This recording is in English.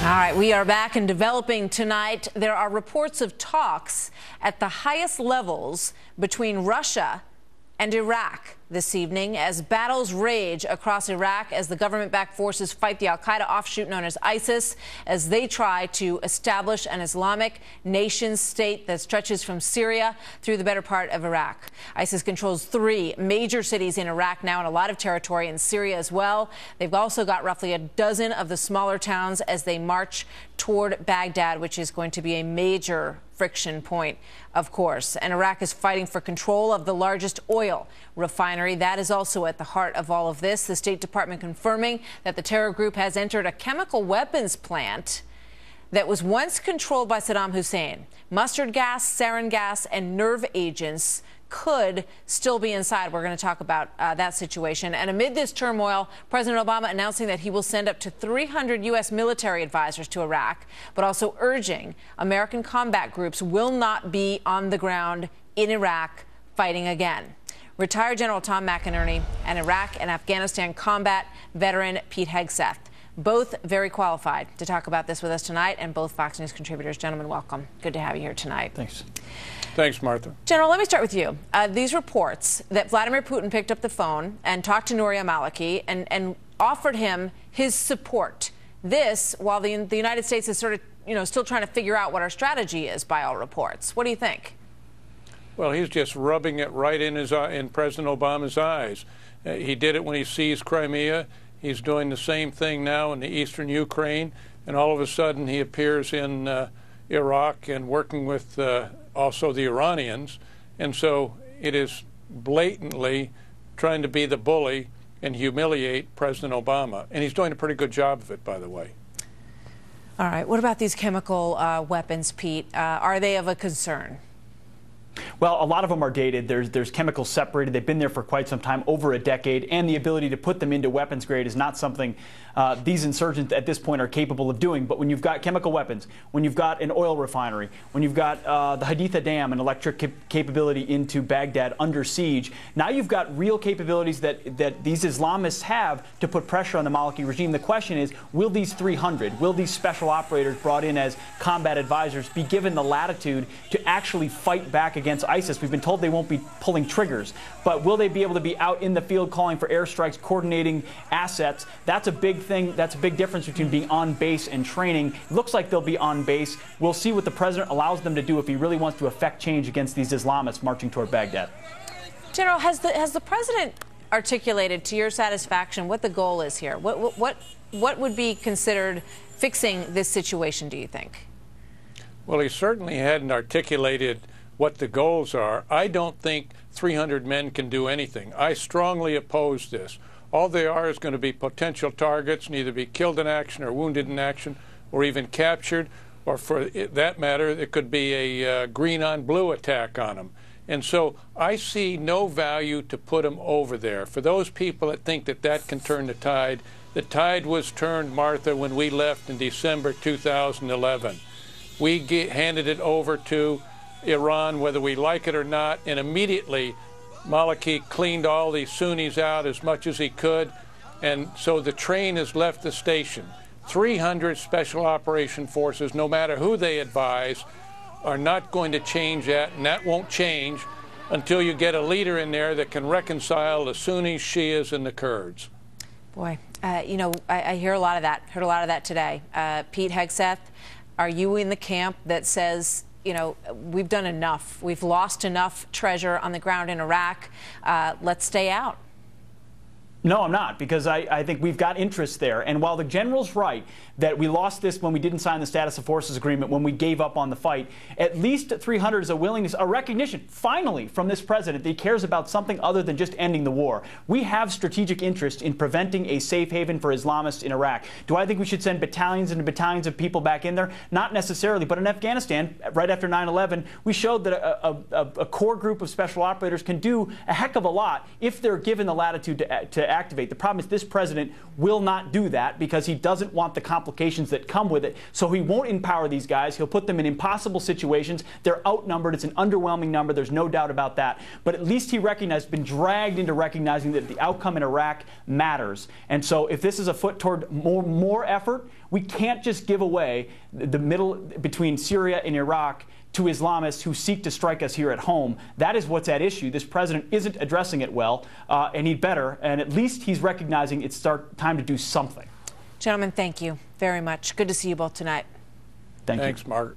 All right, we are back and developing tonight. There are reports of talks at the highest levels between Russia and Iraq this evening as battles rage across Iraq as the government-backed forces fight the al-Qaeda offshoot known as ISIS as they try to establish an Islamic nation state that stretches from Syria through the better part of Iraq. ISIS controls 3 major cities in Iraq now and a lot of territory in Syria as well. They've also got roughly a dozen of the smaller towns as they march toward Baghdad, which is going to be a major friction point, of course. And Iraq is fighting for control of the largest oil refinery. That is also at the heart of all of this. The State Department confirming that the terror group has entered a chemical weapons plant that was once controlled by Saddam Hussein. Mustard gas, sarin gas, and nerve agents could still be inside. We're going to talk about that situation. And amid this turmoil, President Obama announcing that he will send up to 300 U.S. military advisors to Iraq, but also urging American combat groups will not be on the ground in Iraq fighting again. Retired General Tom McInerney and Iraq and Afghanistan combat veteran Pete Hegseth, both very qualified to talk about this with us tonight, and both Fox News contributors. Gentlemen, welcome. Good to have you here tonight. Thanks. Thanks, Martha. General, let me start with you. These reports that Vladimir Putin picked up the phone and talked to Nouri al-Maliki and offered him his support. This, while the United States is sort of, still trying to figure out what our strategy is by all reports. What do you think? Well, he's just rubbing it right in President Obama's eyes. He did it when he seized Crimea. He's doing the same thing now in the eastern Ukraine. And all of a sudden he appears in Iraq and working with also the Iranians. And so it is blatantly trying to be the bully and humiliate President Obama. And he's doing a pretty good job of it, by the way. All right. What about these chemical weapons, Pete? Are they of a concern? Well, a lot of them are dated. There's chemicals separated. They've been there for quite some time, over a decade, and the ability to put them into weapons grade is not something these insurgents at this point are capable of doing. But when you've got chemical weapons, when you've got an oil refinery, when you've got the Haditha Dam and electric capability into Baghdad under siege, now you've got real capabilities that these Islamists have to put pressure on the Maliki regime. The question is, will these 300, will these special operators brought in as combat advisors be given the latitude to actually fight back against ISIS? We've been told they won't be pulling triggers, but will they be able to be out in the field calling for airstrikes, coordinating assets? That's a big thing. That's a big difference between being on base and training. It looks like they'll be on base. We'll see what the president allows them to do if he really wants to effect change against these Islamists marching toward Baghdad. General, has the president articulated to your satisfaction what the goal is here? What would be considered fixing this situation, do you think? Well, he certainly hadn't articulated what the goals are. I don't think 300 men can do anything. I strongly oppose this. All they are is going to be potential targets and either be killed in action or wounded in action or even captured, or for that matter, it could be a green-on-blue attack on them. And so I see no value to put them over there. For those people that think that can turn the tide was turned, Martha, when we left in December 2011. We handed it over to Iran, whether we like it or not, and immediately Maliki cleaned all the Sunnis out as much as he could, and so the train has left the station. 300 special operation forces, no matter who they advise, are not going to change that, and that won't change until you get a leader in there that can reconcile the Sunnis, Shias, and the Kurds. Boy, I hear a lot of that. Heard a lot of that today. Pete Hegseth, are you in the camp that says, we've done enough. We've lost enough treasure on the ground in Iraq. Let's stay out. No, I'm not, because I think we've got interest there. And while the general's right that we lost this when we didn't sign the Status of Forces Agreement, when we gave up on the fight, at least 300 is a willingness, a recognition, finally, from this president that he cares about something other than just ending the war. We have strategic interest in preventing a safe haven for Islamists in Iraq. Do I think we should send battalions and battalions of people back in there? Not necessarily, but in Afghanistan, right after 9/11, we showed that a core group of special operators can do a heck of a lot if they're given the latitude to activate. The problem is this president will not do that because he doesn't want the complications that come with it. So he won't empower these guys. He'll put them in impossible situations. They're outnumbered. It's an underwhelming number. There's no doubt about that. But at least he recognized, been dragged into recognizing that the outcome in Iraq matters. And so if this is a foot toward more effort, we can't just give away the middle between Syria and Iraq to Islamists who seek to strike us here at home. That is what's at issue. This president isn't addressing it well, and he'd better. And at least he's recognizing it's time to do something. Gentlemen, thank you very much. Good to see you both tonight. Thanks, Mark.